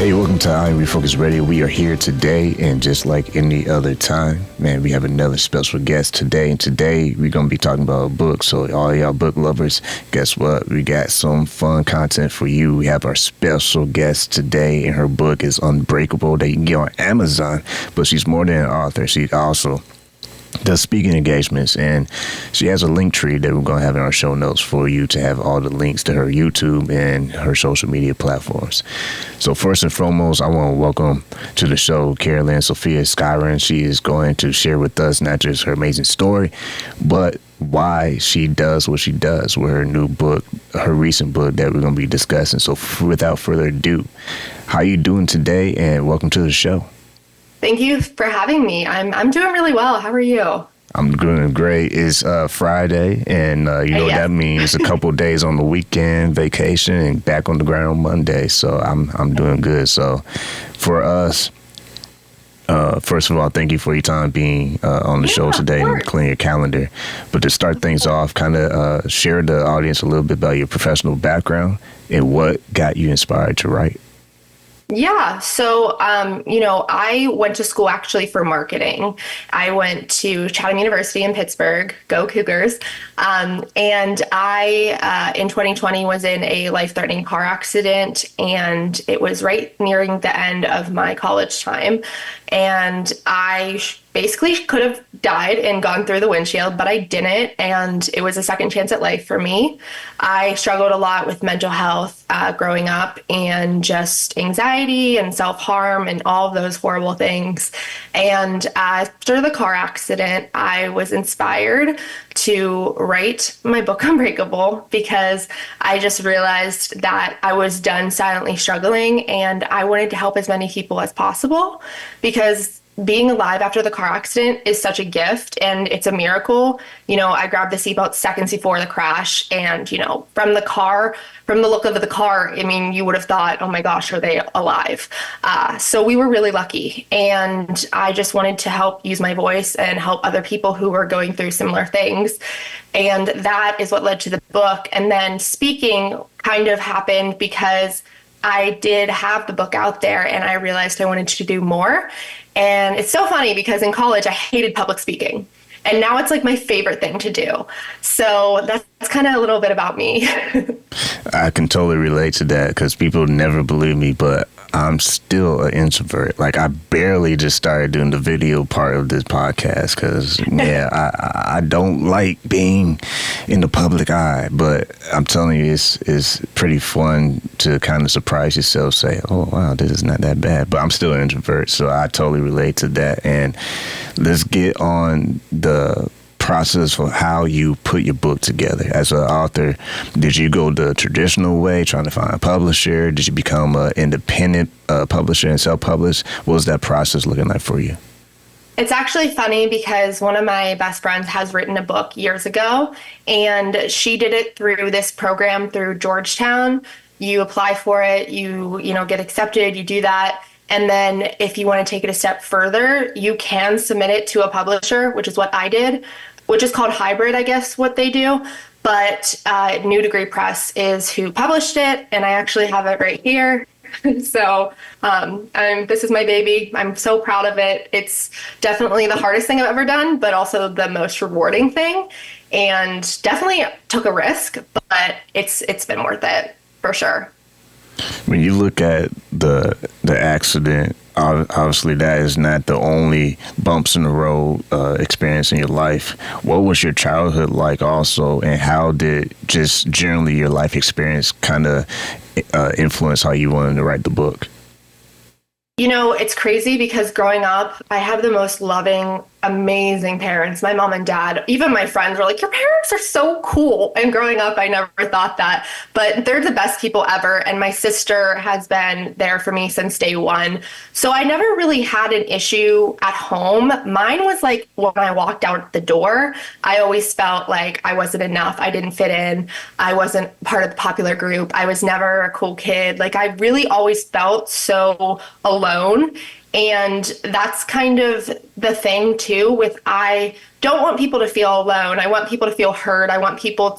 Hey, welcome to I Am Refocus Radio. We are here today, and just like any other time, man, we have another special guest today. And today, we're going to be talking about a book. So all y'all book lovers, guess what? We got some fun content for you. We have our special guest today, and her book is Unbreakable that you can get on Amazon. But she's more than an author. She also does speaking engagements, and she has a link tree that we're going to have in our show notes for you to have all the links to her YouTube and her social media platforms. So first and foremost, I want to welcome to the show Carolyn Sophia Skowron. She is going to share with us not just her amazing story, but why she does what she does with her new book, her recent book that we're going to be discussing. So without further ado, how you doing today, and welcome to the show. Thank you for having me. I'm doing really well. How are you? I'm doing great. It's Friday, and you know what that means. A couple of days on the weekend, vacation, and back on the ground on Monday. So I'm doing good. So for us, first of all, thank you for your time being on the show today and clearing your calendar. But to start things off, kind of share the audience a little bit about your professional background and what got you inspired to write. Yeah. So, I went to school actually for marketing. I went to Chatham University in Pittsburgh, go Cougars. And I, in 2020, was in a life-threatening car accident, and it was right nearing the end of my college time. And I basically could have died and gone through the windshield, but I didn't. And it was a second chance at life for me. I struggled a lot with mental health growing up, and just anxiety and self-harm and all of those horrible things. And after the car accident, I was inspired to write my book Unbreakable, because I just realized that I was done silently struggling, and I wanted to help as many people as possible, because being alive after the car accident is such a gift, and it's a miracle. You know, I grabbed the seatbelt seconds before the crash, and, from the look of the car, I mean, you would have thought, oh my gosh, are they alive? So we were really lucky, and I just wanted to help use my voice and help other people who were going through similar things. And that is what led to the book. And then speaking kind of happened because I did have the book out there, and I realized I wanted to do more. And it's so funny because in college, I hated public speaking, and now it's like my favorite thing to do. So that's kind of a little bit about me. I can totally relate to that, because people never believe me, but I'm still an introvert. Like, I barely just started doing the video part of this podcast because, I don't like being in the public eye. But I'm telling you, it's pretty fun to kind of surprise yourself, say, oh, wow, this is not that bad. But I'm still an introvert, so I totally relate to that. And let's get on the process for how you put your book together. As an author, did you go the traditional way, trying to find a publisher? Did you become an independent publisher and self-publish? What was that process looking like for you? It's actually funny because one of my best friends has written a book years ago, and she did it through this program through Georgetown. You apply for it, you get accepted, you do that. And then if you want to take it a step further, you can submit it to a publisher, which is what I did, which is called hybrid, I guess, what they do. But New Degree Press is who published it, and I actually have it right here. So this is my baby. I'm so proud of it. It's definitely the hardest thing I've ever done, but also the most rewarding thing. And definitely took a risk, but it's been worth it for sure. When you look at the accident, obviously that is not the only bumps in the road experience in your life. What was your childhood like also, and how did just generally your life experience kind of influence how you wanted to write the book? It's crazy because growing up, I have the most loving, amazing parents. My mom and dad, even my friends were like, your parents are so cool. And growing up, I never thought that, but they're the best people ever. And my sister has been there for me since day one. So I never really had an issue at home. Mine was like when I walked out the door, I always felt like I wasn't enough. I didn't fit in. I wasn't part of the popular group. I was never a cool kid. Like, I really always felt so alone. And that's kind of the thing too with, I don't want people to feel alone. I want people to feel heard. I want people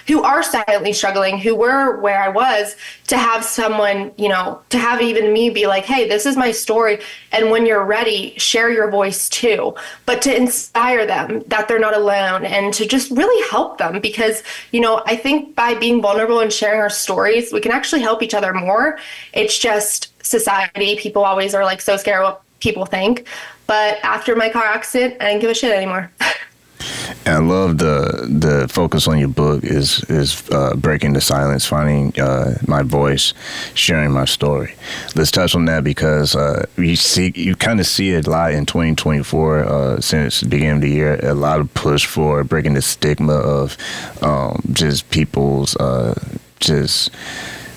who are silently struggling, who were where I was, to have someone, to have even me be like, hey, this is my story. And when you're ready, share your voice too. But to inspire them that they're not alone and to just really help them because, I think by being vulnerable and sharing our stories, we can actually help each other more. It's just society. People always are like so scared of what people think. But after my car accident, I didn't give a shit anymore. And I love the focus on your book is breaking the silence, finding my voice, sharing my story. Let's touch on that because you kind of see it a lot in 2024 since the beginning of the year. A lot of push for breaking the stigma of just people's just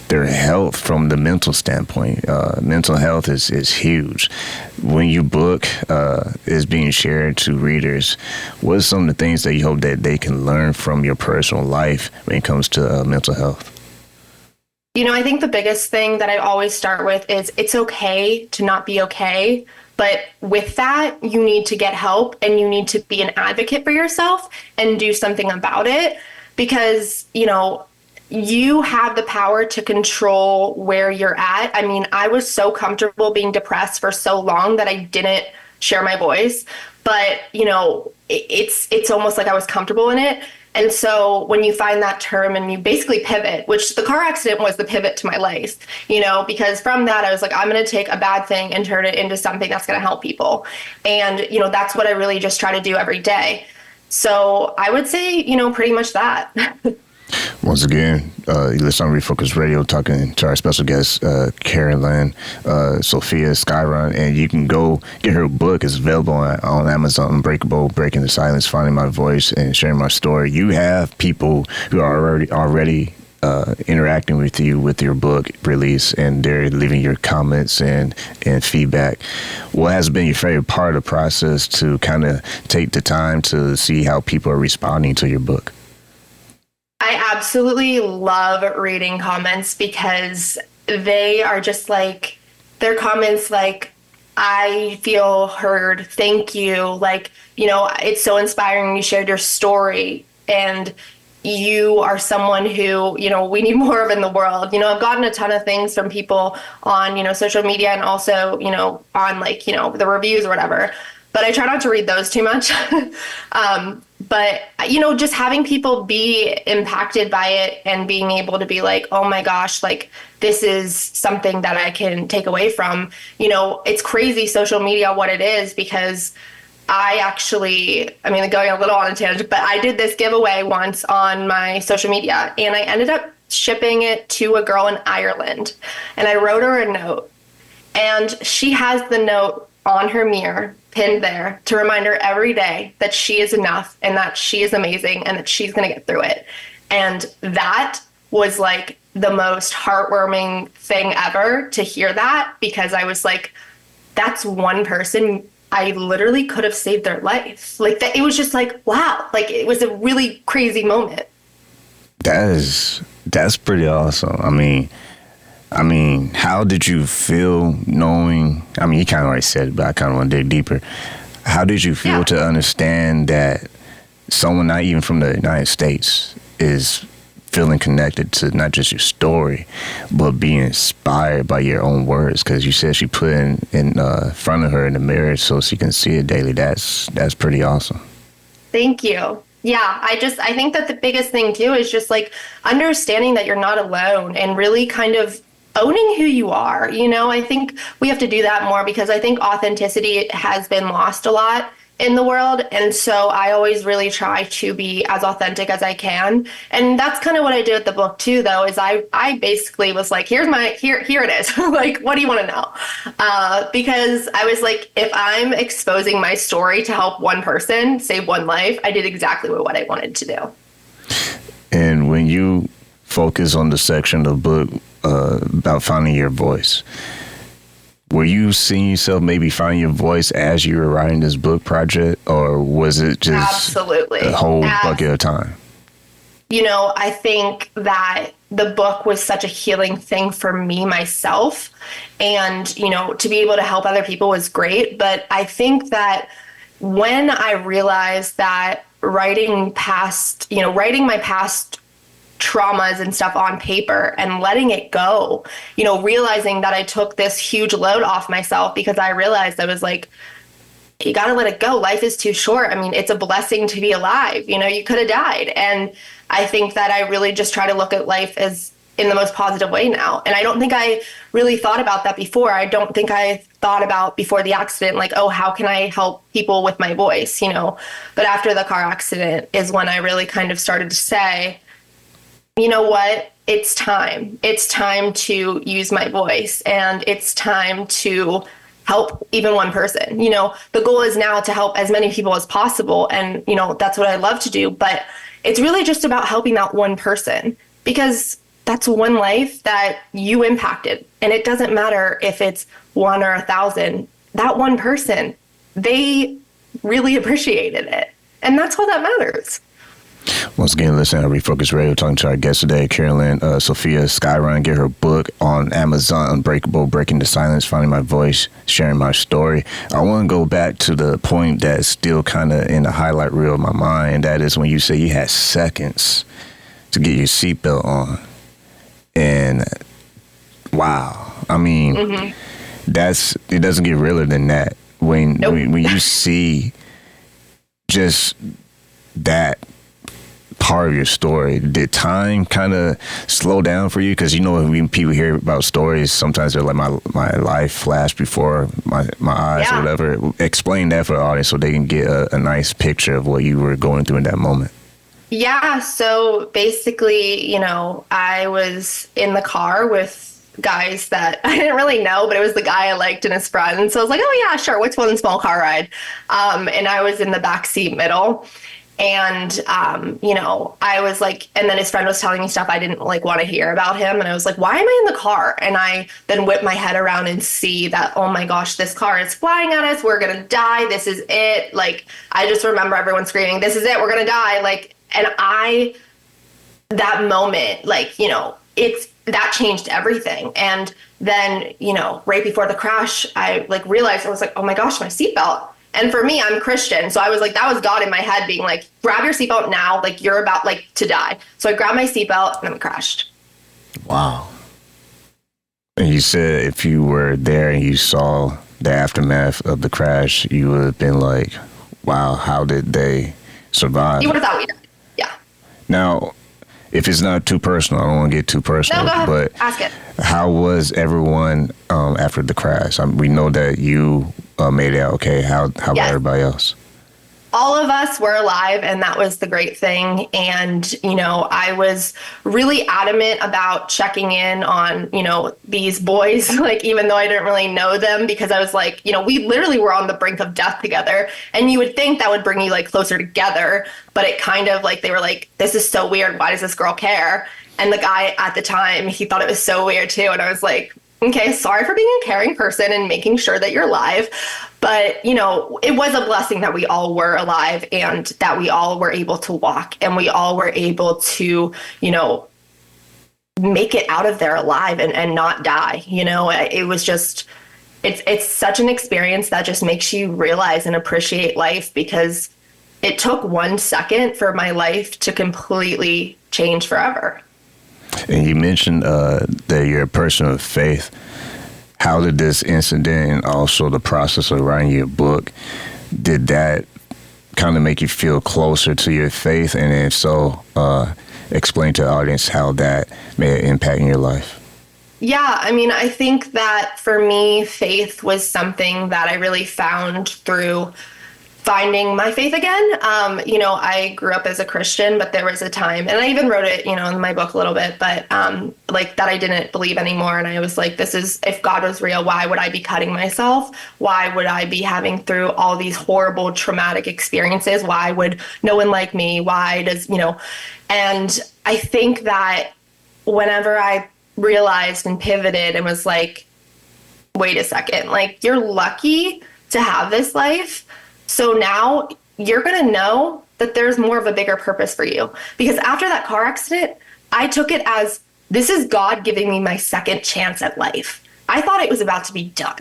their health from the mental standpoint. Mental health is huge. When your book is being shared to readers, what are some of the things that you hope that they can learn from your personal life when it comes to mental health? I think the biggest thing that I always start with is it's okay to not be okay. But with that, you need to get help and you need to be an advocate for yourself and do something about it because, you have the power to control where you're at. I mean, I was so comfortable being depressed for so long that I didn't share my voice. But, it's almost like I was comfortable in it. And so when you find that term and you basically pivot, which the car accident was the pivot to my life, because from that I was like, I'm going to take a bad thing and turn it into something that's going to help people. And, that's what I really just try to do every day. So I would say, pretty much that. Once again, you listen on Refocus Radio talking to our special guest, Carolyn Sophia Skowron, and you can go get her book. It's available on Amazon, Unbreakable, Breaking the Silence, Finding My Voice, and Sharing My Story. You have people who are already interacting with you with your book release, and they're leaving your comments and feedback. What has been your favorite part of the process to kind of take the time to see how people are responding to your book? I absolutely love reading comments because they are just like, their comments like, I feel heard. Thank you. Like, it's so inspiring. You shared your story and you are someone who, we need more of in the world. I've gotten a ton of things from people on, social media and also, on like, the reviews or whatever. But I try not to read those too much. But, just having people be impacted by it and being able to be like, oh my gosh, like this is something that I can take away from, it's crazy social media, what it is, because going a little on a tangent, but I did this giveaway once on my social media and I ended up shipping it to a girl in Ireland and I wrote her a note and she has the note on her mirror pinned there to remind her every day that she is enough and that she is amazing and that she's going to get through it. And that was like the most heartwarming thing ever to hear that, because I was like, that's one person I literally could have saved their life. Like that, it was just like, wow, like it was a really crazy moment. That's pretty awesome. I mean, how did you feel knowing, you kind of already said it, but I kind of want to dig deeper. How did you feel to understand that someone not even from the United States is feeling connected to not just your story, but being inspired by your own words? Because you said she put in front of her in the mirror so she can see it daily. That's pretty awesome. Thank you. Yeah, I think that the biggest thing too is just like understanding that you're not alone and really kind of owning who you are. I think we have to do that more because I think authenticity has been lost a lot in the world. And so I always really try to be as authentic as I can. And that's kind of what I did with the book too, though, is I basically was like, here it is. Like, what do you want to know? Because I was like, if I'm exposing my story to help one person save one life, I did exactly what I wanted to do. And when you focus on the section of the book about finding your voice, were you seeing yourself maybe finding your voice as you were writing this book project, or was it just absolutely a whole bucket of time? I think that the book was such a healing thing for me myself, and to be able to help other people was great. But I think that when I realized that writing my past traumas and stuff on paper and letting it go, realizing that I took this huge load off myself because I realized I was like, you got to let it go. Life is too short. I mean, it's a blessing to be alive. You could have died. And I think that I really just try to look at life as in the most positive way now. And I don't think I really thought about that before. I don't think I thought about before the accident, like, oh, how can I help people with my voice, But after the car accident is when I really kind of started to say, you know what? It's time. It's time to use my voice, and it's time to help even one person. The goal is now to help as many people as possible. And, that's what I love to do. But it's really just about helping that one person, because that's one life that you impacted. And it doesn't matter if it's one or 1,000, that one person, they really appreciated it. And that's all that matters. Once again, listen to Refocus Radio, talking to our guest today, Carolyn Sophia Skowron. Get her book on Amazon, Unbreakable, Breaking the Silence, Finding My Voice, Sharing My Story. I want to go back to the point that's still kind of in the highlight reel of my mind. That is when you say you had seconds to get your seatbelt on. And wow, I mean, it doesn't get realer than that. When you see just that part of your story, did time kind of slow down for you? Because when people hear about stories, sometimes they're like, my life flashed before my eyes, or whatever. Explain that for the audience so they can get a nice picture of what you were going through in that moment. Yeah, so basically, I was in the car with guys that I didn't really know, but it was the guy I liked and his friend. So I was like, oh yeah, sure, what's one small car ride? And I was in the back seat middle. And, I was like, and then his friend was telling me stuff I didn't want to hear about him. And I was like, why am I in the car? And I then whip my head around and see that, oh my gosh, this car is flying at us. We're going to die. This is it. I just remember everyone screaming, this is it. We're going to die. And that moment, that changed everything. And then, right before the crash, I realized, I was like, oh my gosh, my seatbelt. And for me, I'm Christian. So I was like, that was God in my head being like, grab your seatbelt now. You're about to die. So I grabbed my seatbelt and then we crashed. Wow. And you said if you were there and you saw the aftermath of the crash, you would have been like, wow, how did they survive? You would have thought we died. Yeah. Now, if it's not too personal, I don't want to get too personal, no, go ahead. But ask it. How was everyone after the crash? We know that you made it out okay. How about everybody else? All of us were alive, and that was the great thing. And, I was really adamant about checking in on, these boys, even though I didn't really know them, because I was like, we literally were on the brink of death together. And you would think that would bring you closer together. But it kind of they were like, this is so weird. Why does this girl care? And the guy at the time, he thought it was so weird too. And I was like, okay, sorry for being a caring person and making sure that you're alive. But, it was a blessing that we all were alive and that we all were able to walk and we all were able to, make it out of there alive and not die. It was just, it's such an experience that just makes you realize and appreciate life, because it took 1 second for my life to completely change forever. And you mentioned that you're a person of faith. How did this incident and also the process of writing your book, did that kind of make you feel closer to your faith? And if so, explain to the audience how that made an impact in your life. Yeah, I think that for me, faith was something that I really found through finding my faith again. I grew up as a Christian, but there was a time, and I even wrote it, in my book a little bit, but that I didn't believe anymore. And I was like, if God was real, why would I be cutting myself? Why would I be having through all these horrible traumatic experiences? Why would no one like me? Why does, and I think that whenever I realized and pivoted and was like, wait a second, you're lucky to have this life. So now you're going to know that there's more of a bigger purpose for you. Because after that car accident, I took it as, this is God giving me my second chance at life. I thought it was about to be done.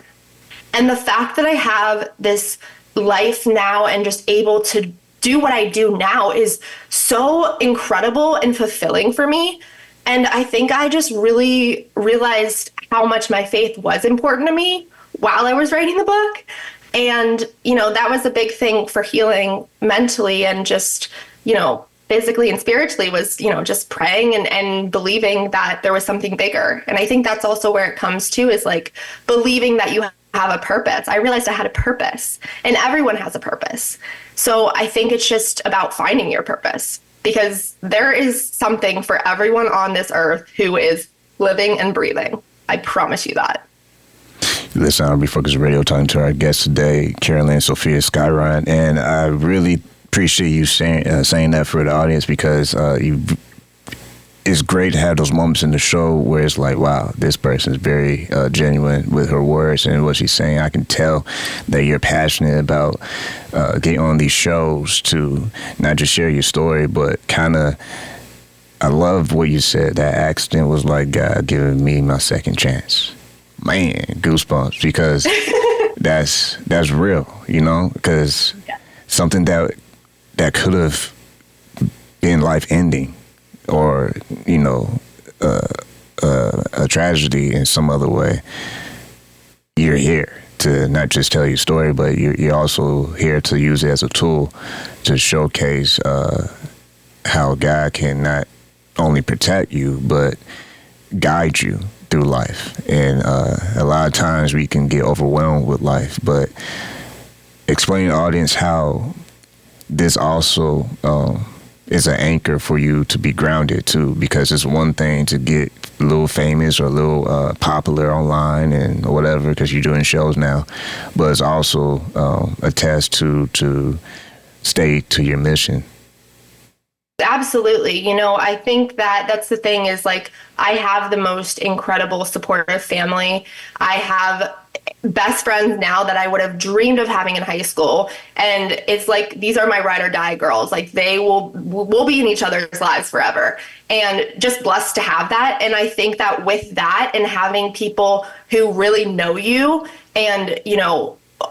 And the fact that I have this life now and just able to do what I do now is so incredible and fulfilling for me. And I think I just really realized how much my faith was important to me while I was writing the book. And, that was a big thing for healing mentally and just, physically and spiritually was, just praying and believing that there was something bigger. And I think that's also where it comes to is like believing that you have a purpose. I realized I had a purpose and everyone has a purpose. So I think it's just about finding your purpose because there is something for everyone on this earth who is living and breathing. I promise you that. Listen, I'll be focused radio time to our guest today, Carolyn Sophia Skowron, and I really appreciate you saying that for the audience because it's great to have those moments in the show where it's like, wow, this person is very genuine with her words and what she's saying. I can tell that you're passionate about getting on these shows to not just share your story, but kind of, I loved what you said. That accident was like God giving me my second chance. Man, goosebumps, because that's real, because something that could have been life ending or, a tragedy in some other way. You're here to not just tell your story, but you're also here to use it as a tool to showcase how God can not only protect you, but guide you through life. And a lot of times we can get overwhelmed with life, but explain to the audience how this also is an anchor for you to be grounded too, because it's one thing to get a little famous or a little popular online and whatever because you're doing shows now, but it's also a test to stay to your mission. Absolutely. I think that that's the thing is like, I have the most incredible supportive family. I have best friends now that I would have dreamed of having in high school. And it's like, these are my ride or die girls. Like we'll be in each other's lives forever and just blessed to have that. And I think that with that and having people who really know you and,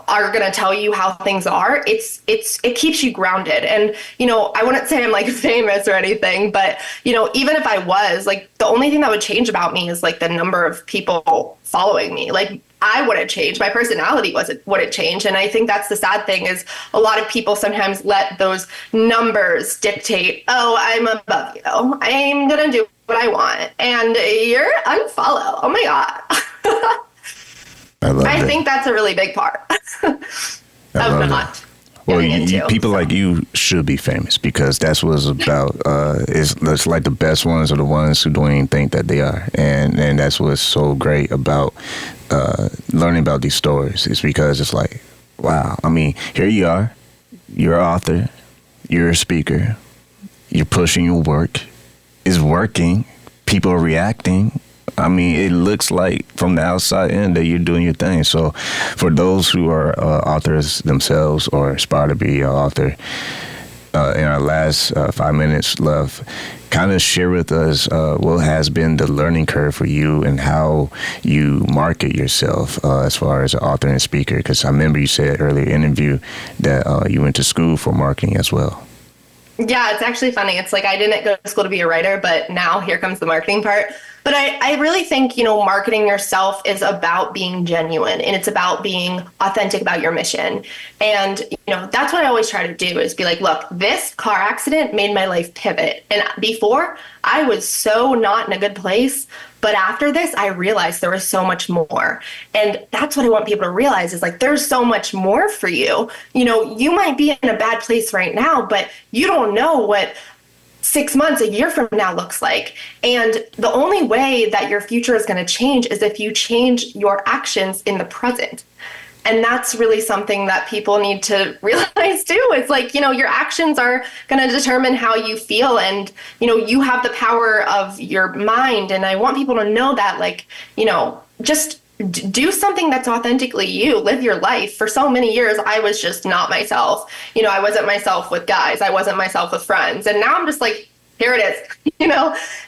are going to tell you how things are, it keeps you grounded. And, I wouldn't say I'm like famous or anything, but, even if I was, like, the only thing that would change about me is like the number of people following me. Like, I wouldn't change. My personality wouldn't change. And I think that's the sad thing is a lot of people sometimes let those numbers dictate, oh, I'm above you. I'm going to do what I want. And you're unfollow. Oh my God. I think that's a really big part of not. Well, people like you should be famous because that's what it's about. It's like the best ones are the ones who don't even think that they are. And that's what's so great about learning about these stories is because it's like, wow, I mean, here you are, you're an author, you're a speaker, you're pushing your work, it's working, people are reacting. I mean, it looks like from the outside in that you're doing your thing. So for those who are authors themselves or aspire to be an author, in our last 5 minutes, love, kind of share with us what has been the learning curve for you and how you market yourself as far as an author and speaker. Because I remember you said earlier in the interview that you went to school for marketing as well. Yeah, it's actually funny. It's like I didn't go to school to be a writer, but now here comes the marketing part. But I really think, marketing yourself is about being genuine and it's about being authentic about your mission. And, that's what I always try to do is be like, look, this car accident made my life pivot. And before I was so not in a good place. But after this, I realized there was so much more. And that's what I want people to realize is like, there's so much more for you. You might be in a bad place right now, but you don't know what 6 months, a year from now looks like. And the only way that your future is going to change is if you change your actions in the present. And that's really something that people need to realize too. It's like, your actions are going to determine how you feel and, you have the power of your mind. And I want people to know that, like, just do something that's authentically you, live your life. For so many years, I was just not myself. I wasn't myself with guys. I wasn't myself with friends. And now I'm just like, here it is,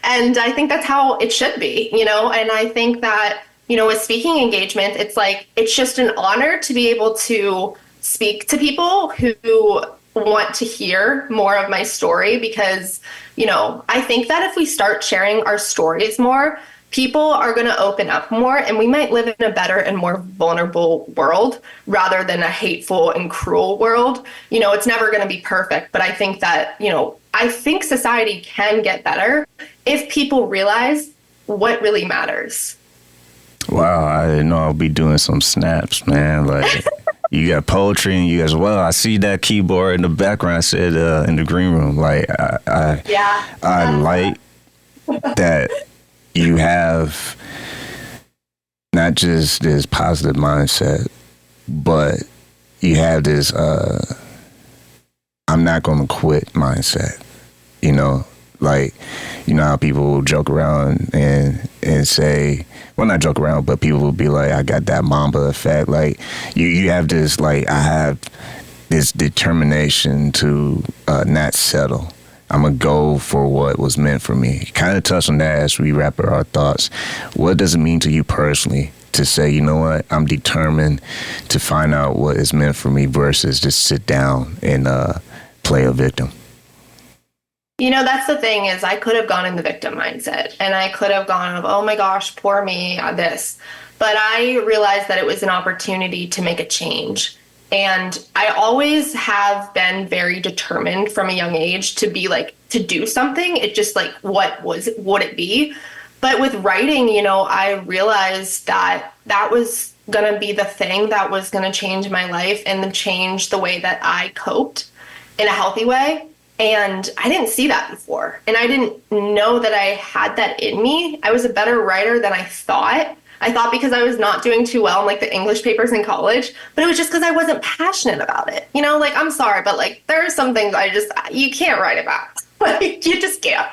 and I think that's how it should be, and I think that, with speaking engagement, it's like, it's just an honor to be able to speak to people who want to hear more of my story because, I think that if we start sharing our stories more, people are going to open up more and we might live in a better and more vulnerable world rather than a hateful and cruel world. It's never going to be perfect, but I think that, I think society can get better if people realize what really matters. Wow, I didn't know I'll be doing some snaps, man. Like, you got poetry in you as well. I see that keyboard in the background. I said in the green room. Like, I like that you have not just this positive mindset, but you have this I'm not going to quit mindset. Like, how people joke around and say, well, not joke around, but people will be like, I got that Mamba effect. Like, you have this, like, I have this determination to not settle. I'm going to go for what was meant for me. Kind of touch on that as we wrap up our thoughts. What does it mean to you personally to say, you know what, I'm determined to find out what is meant for me versus just sit down and play a victim? That's the thing is I could have gone in the victim mindset and I could have gone of, oh my gosh, poor me, this. But I realized that it was an opportunity to make a change. And I always have been very determined from a young age to be like, to do something. It just like, what would it be? But with writing, I realized that that was going to be the thing that was going to change my life and then change the way that I coped in a healthy way. And I didn't see that before. And I didn't know that I had that in me. I was a better writer than I thought. I thought because I was not doing too well in like the English papers in college, but it was just because I wasn't passionate about it. Like, I'm sorry, but like there are some things you can't write about. Like, you just can't.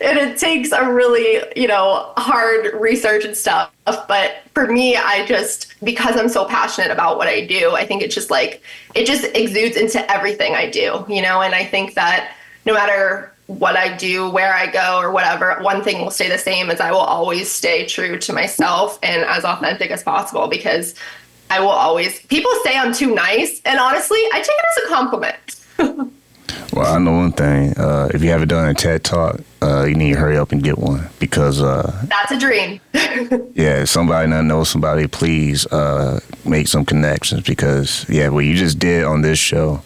And it takes a really, hard research and stuff. But for me, because I'm so passionate about what I do, I think it just exudes into everything I do, and I think that no matter what I do, where I go or whatever, one thing will stay the same is I will always stay true to myself and as authentic as possible because people say I'm too nice. And honestly, I take it as a compliment. Well, I know one thing. If you haven't done a TED Talk, you need to hurry up and get one because... that's a dream. Yeah, somebody not know somebody, please make some connections because, what you just did on this show,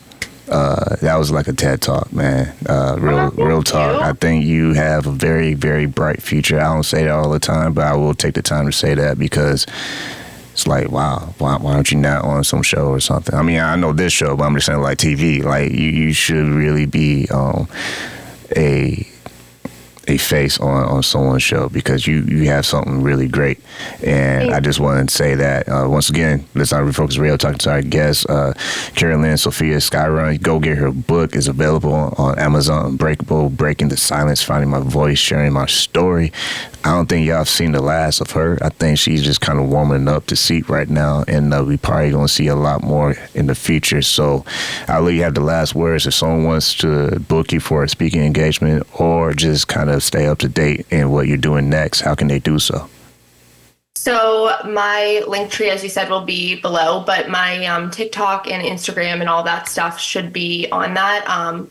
that was like a TED Talk, man. Real talk. I think you have a very, very bright future. I don't say that all the time, but I will take the time to say that because... it's like, wow, why aren't you not on some show or something? I mean, I know this show, but I'm just saying like TV. Like, you should really be a face on someone's show because you have something really great. And I just wanted to say that once again, let's not refocus radio, talking to our guest, Carolyn Sophia Skowron. Go get her book. It's available on Amazon. Unbreakable, Breaking the Silence, Finding My Voice, Sharing My Story. I don't think y'all have seen the last of her. I think she's just kind of warming up to seat right now, and we probably going to see a lot more in the future. So I'll let you have the last words. If someone wants to book you for a speaking engagement or just kind of stay up to date in what you're doing next, how can they do so? So my link tree, as you said, will be below, but my TikTok and Instagram and all that stuff should be on that.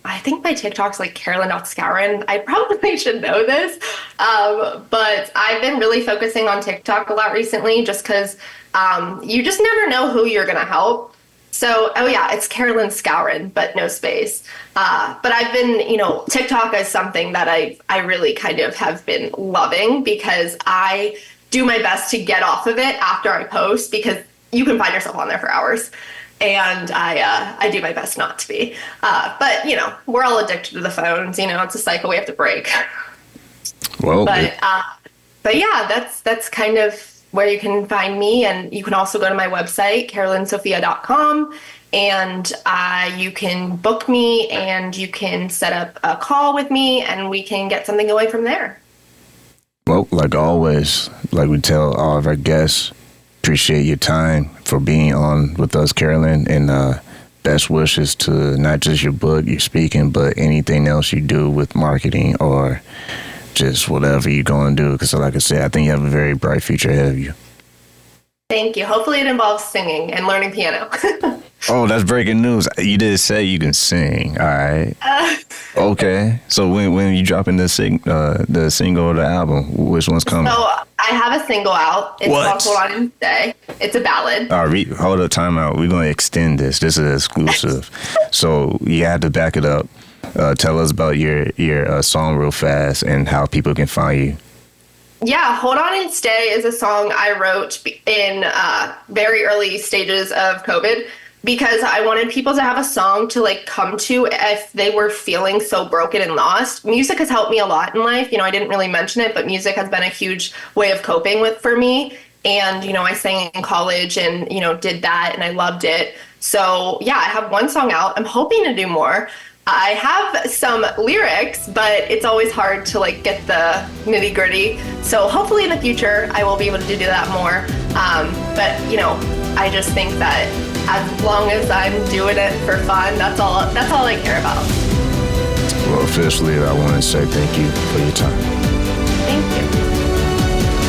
I think my TikTok's like Carolyn.Skowron. I probably should know this, but I've been really focusing on TikTok a lot recently just because you just never know who you're going to help. So, it's Carolyn Sophia, but no space. But I've been, TikTok is something that I really kind of have been loving because I do my best to get off of it after I post because you can find yourself on there for hours. And I do my best not to be. But, we're all addicted to the phones. It's a cycle we have to break. Well, but yeah, that's kind of where you can find me. And you can also go to my website, carolynsophia.com, and you can book me and you can set up a call with me and we can get something going from there. Well, like always, like we tell all of our guests, appreciate your time for being on with us, Carolyn, and best wishes to not just your book, your speaking, but anything else you do with marketing or just whatever you're going to do. Because like I said, I think you have a very bright future ahead of you. Thank you. Hopefully it involves singing and learning piano. Oh, that's breaking news. You did say you can sing. All right. Okay. So when you dropping the single or the album, which one's coming? So I have a single out. It's What? called Hold On and Stay. It's a ballad. All right, hold up, time out. We're going to extend this. This is exclusive. So you have to back it up. Tell us about your song real fast and how people can find you. Yeah, Hold On and Stay is a song I wrote in very early stages of COVID because I wanted people to have a song to like come to if they were feeling so broken and lost. Music has helped me a lot in life. You know, I didn't really mention it, but music has been a huge way of coping with for me. And, you know, I sang in college and, you know, did that and I loved it. So yeah, I have one song out. I'm hoping to do more. I have some lyrics, but it's always hard to like get the nitty gritty. So hopefully in the future I will be able to do that more. But you know, I just think that as long as I'm doing it for fun, that's all I care about. Well, officially, I want to say thank you for your time. Thank you.